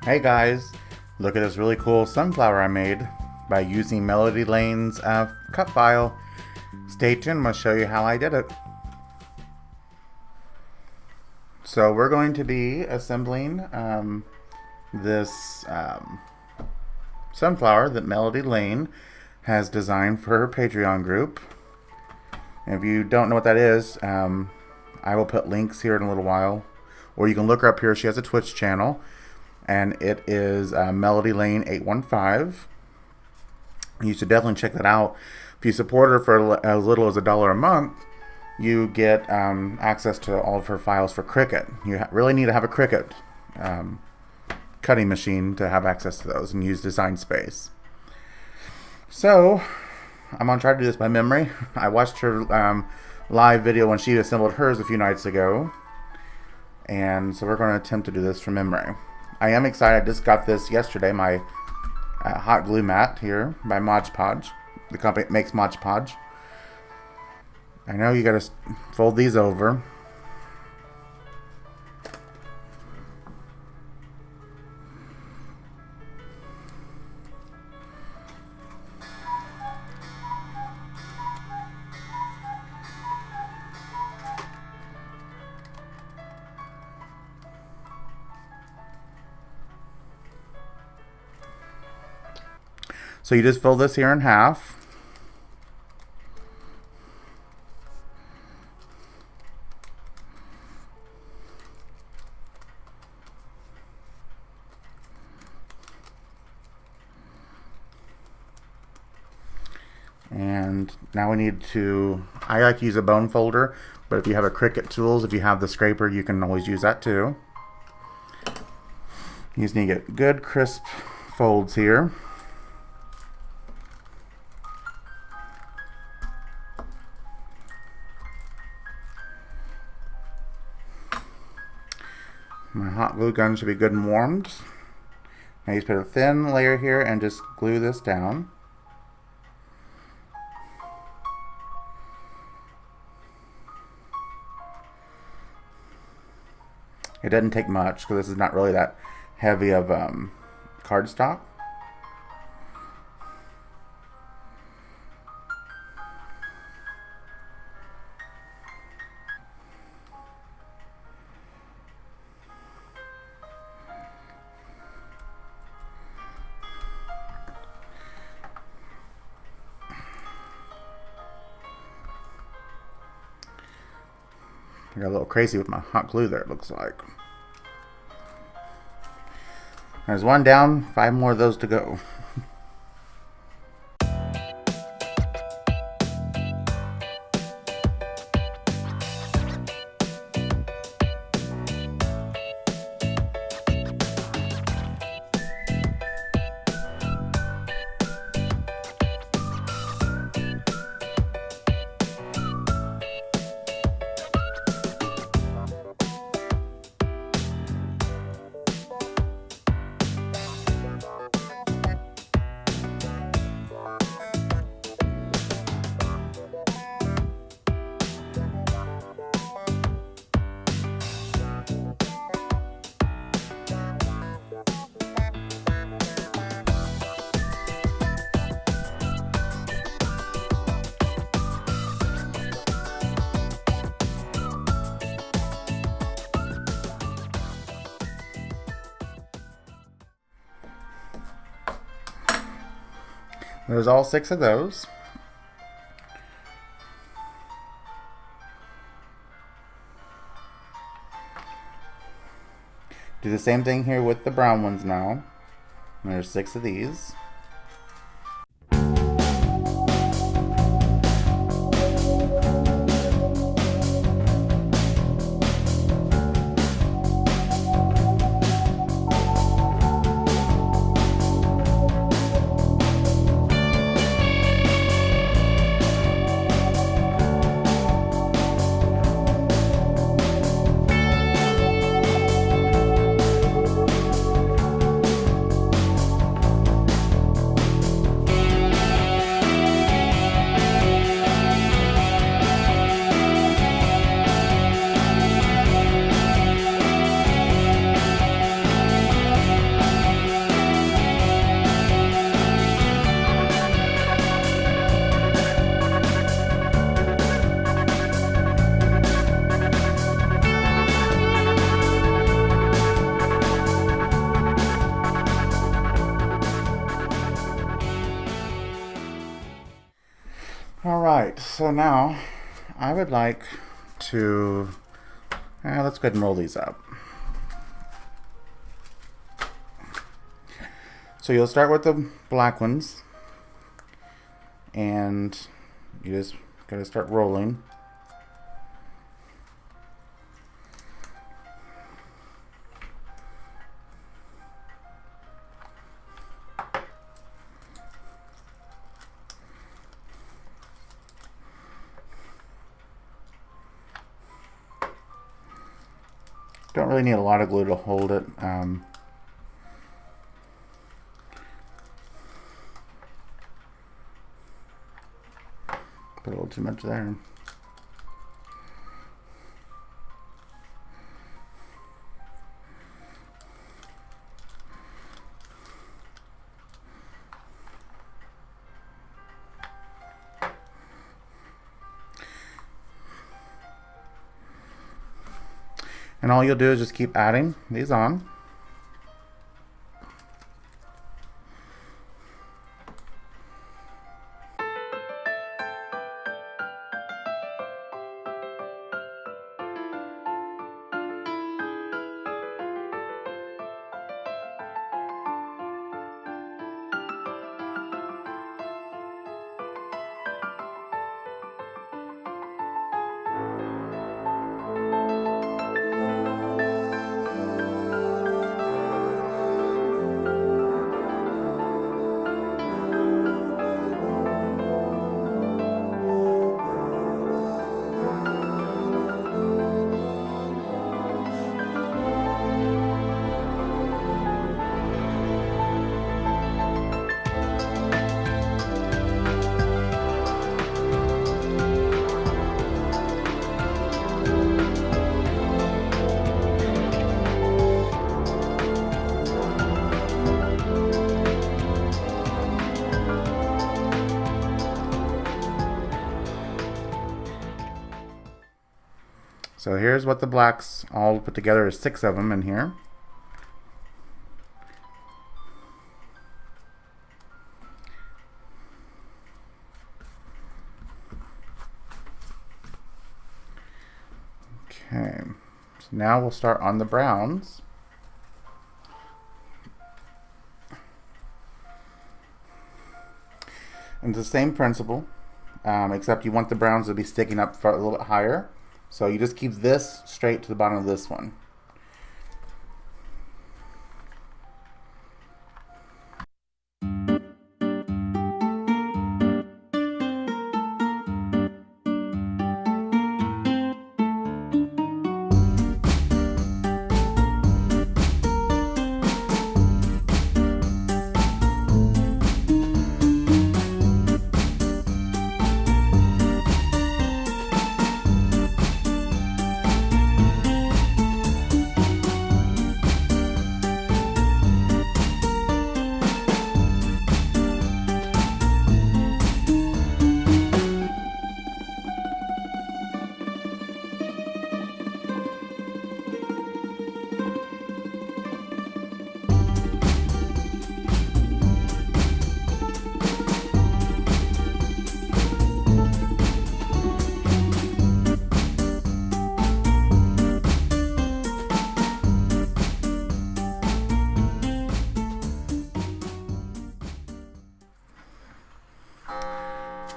Hey guys, look at this really cool sunflower I made by using Melody Lane's cut file. Stay tuned, I'm going to show you how I did it. So we're going to be assembling this sunflower that Melody Lane has designed for her Patreon group. And if you don't know what that is, I will put links here in a little while. Or you can look her up here. She has a Twitch channel. And it is Melody Lane 815. You should definitely check that out. If you support her for as little as $1 a month, you get access to all of her files for Cricut. You really need to have a Cricut cutting machine to have access to those and use Design Space. So I'm going to try to do this by memory. I watched her live video when she assembled hers a few nights ago. And so we're going to attempt to do this from memory. I am excited. I just got this yesterday, my hot glue mat here by Mod Podge. The company makes Mod Podge. I know you got to fold these over. So you just fold this here in half. And now we need to, I like to use a bone folder, but if you have a Cricut tools, if you have the scraper, you can always use that too. You just need to get good crisp folds here. My hot glue gun should be good and warmed. Now you just put a thin layer here and just glue this down. It doesn't take much because this is not really that heavy of cardstock. I got a little crazy with my hot glue there, it looks like. There's one down, 5 more of those to go. There's all 6 of those. Do the same thing here with the brown ones now. And there's 6 of these. So now I would like to, let's go ahead and roll these up. So you'll start with the black ones, and you just gotta start rolling. Don't really need a lot of glue to hold it. Put a little too much there. And all you'll do is just keep adding these on. So here's what the blacks all put together. There's 6 of them in here. Okay, so now we'll start on the browns. And it's the same principle, except you want the browns to be sticking up a little bit higher. So you just keep this straight to the bottom of this one.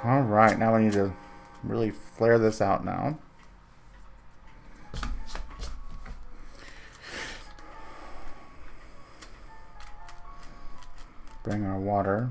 All right, now we need to really flare this out now. Bring our water.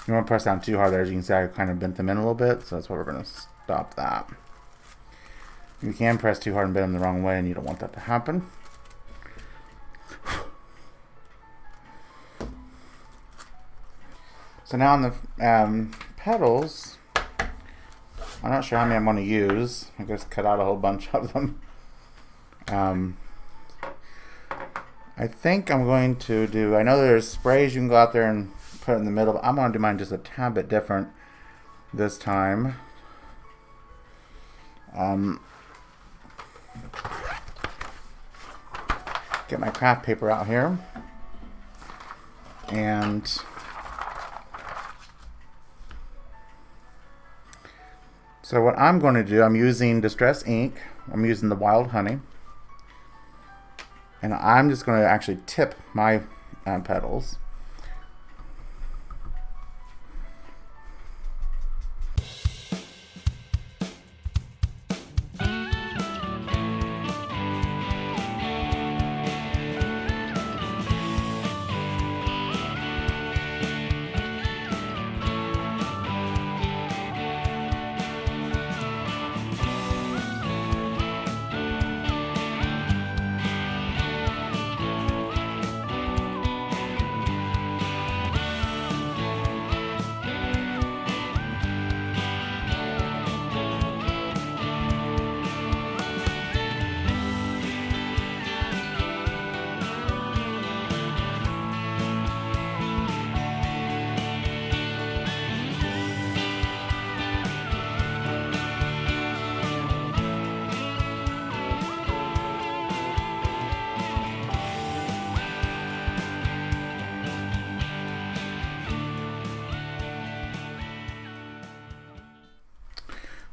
You don't want to press down too hard there. As you can see, I kind of bent them in a little bit, so that's why we're going to stop that. You can press too hard and bend them the wrong way, and you don't want that to happen. So now on the petals, I'm not sure how many I'm going to use. I just cut out a whole bunch of them. I think I'm going to do, I know there's sprays you can go out there and put it in the middle. I'm going to do mine just a tad bit different this time. Get my craft paper out here. And so what I'm going to do, I'm using Distress ink. I'm using the Wild Honey. And I'm just going to actually tip my petals.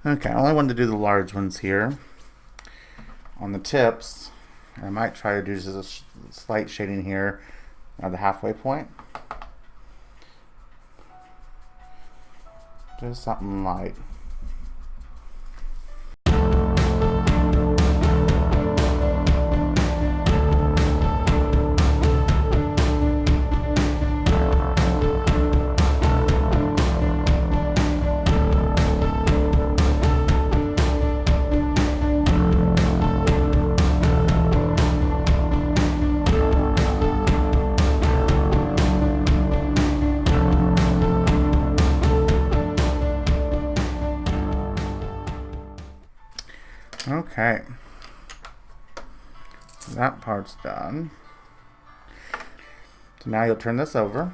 Okay, I only wanted to do the large ones here. On the tips, I might try to do just a slight shading here at the halfway point. Just something light. Okay, that part's done. So now you'll turn this over.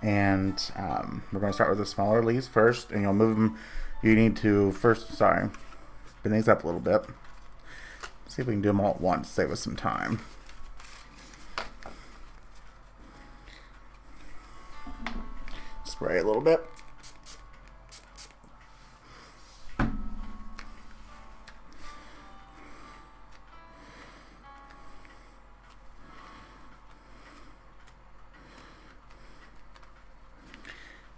And we're going to start with the smaller leaves first, and you'll move them. You need to first, bring these up a little bit. See if we can do them all at once, save us some time. Spray a little bit.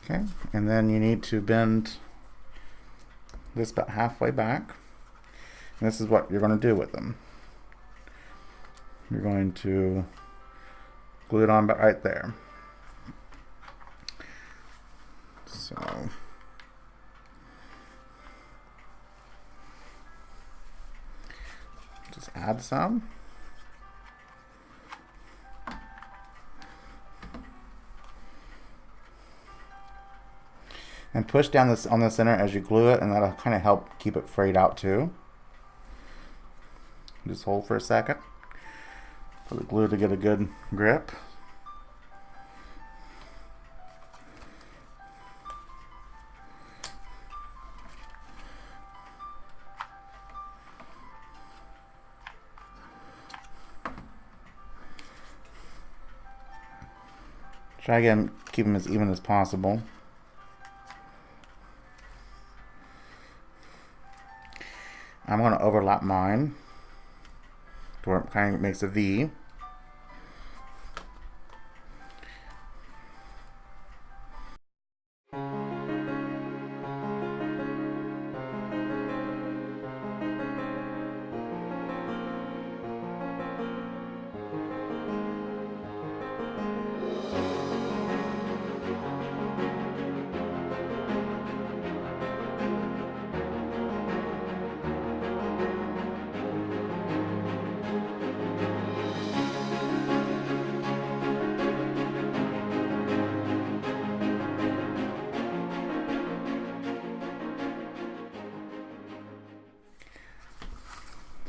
Okay, and then you need to bend this about halfway back. And this is what you're going to do with them. You're going to glue it on about right there. So just add some. And push down this on the center as you glue it, and that'll kind of help keep it frayed out too. Just hold for a second for the glue to get a good grip. Try again, keep them as even as possible. I'm going to overlap mine to where it kind of makes a V.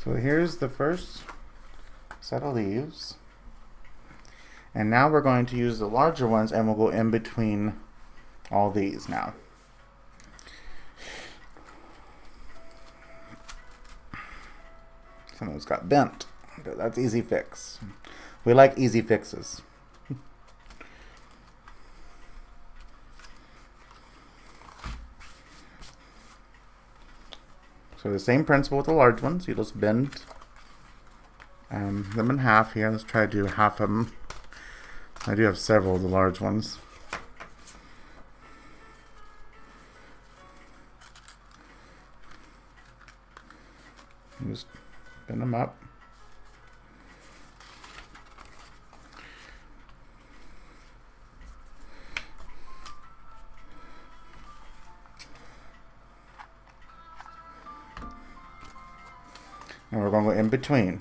So here's the first set of leaves. And now we're going to use the larger ones and we'll go in between all these now. Some of those got bent. That's easy fix. We like easy fixes. So the same principle with the large ones. You just bend them in half here. Let's try to do half of them. I do have several of the large ones. And just bend them up. And we're going to go in between.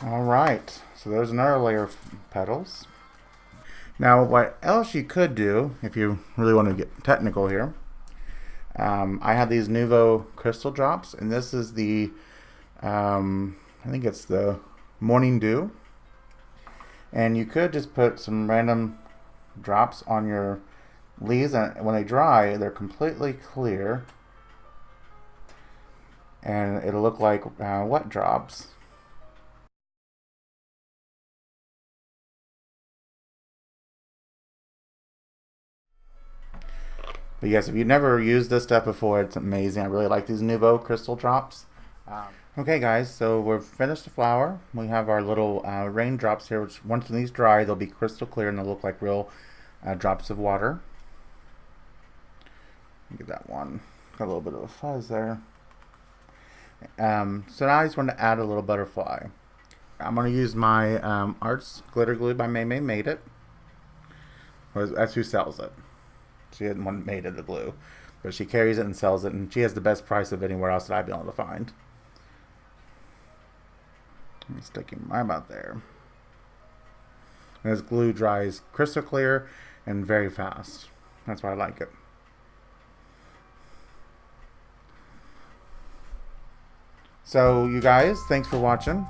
Alright, so there's another layer of petals. Now what else you could do, if you really want to get technical here, I have these Nuvo crystal drops, and this is the, I think it's the Morning Dew. And you could just put some random drops on your leaves, and when they dry, they're completely clear. And it'll look like wet drops. But yes, if you've never used this stuff before, it's amazing. I really like these Nuvo crystal drops. Okay guys, so we've finished the flower. We have our little raindrops here, which once these dry, they'll be crystal clear and they'll look like real drops of water. Get that one. Got a little bit of a fuzz there. So now I just want to add a little butterfly. I'm going to use my Arts Glitter Glue by May Made It. That's who sells it. She hadn't one made it the glue, but she carries it and sells it, and she has the best price of anywhere else that I've been able to find. I'm sticking right about there. And this glue dries crystal clear and very fast. That's why I like it. So you guys, thanks for watching.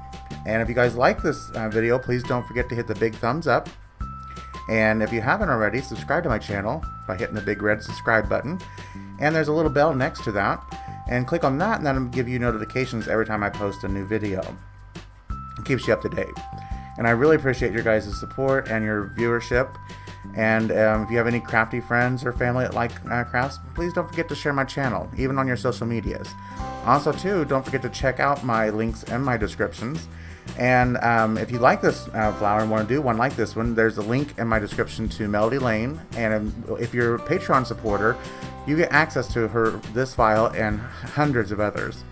And if you guys like this video, please don't forget to hit the big thumbs up. And if you haven't already, subscribe to my channel by hitting the big red subscribe button. And there's a little bell next to that. And click on that, and that'll give you notifications every time I post a new video. It keeps you up to date. And I really appreciate your guys' support and your viewership. And if you have any crafty friends or family that like crafts, please don't forget to share my channel, even on your social medias. Also, too, don't forget to check out my links and my descriptions. And if you like this flower and want to do one like this one, there's a link in my description to Melody Lane. And if you're a Patreon supporter, you get access to this file and hundreds of others.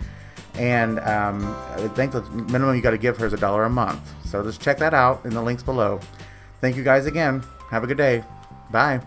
And I think the minimum you got to give her is $1 a month. So just check that out in the links below. Thank you guys again. Have a good day. Bye.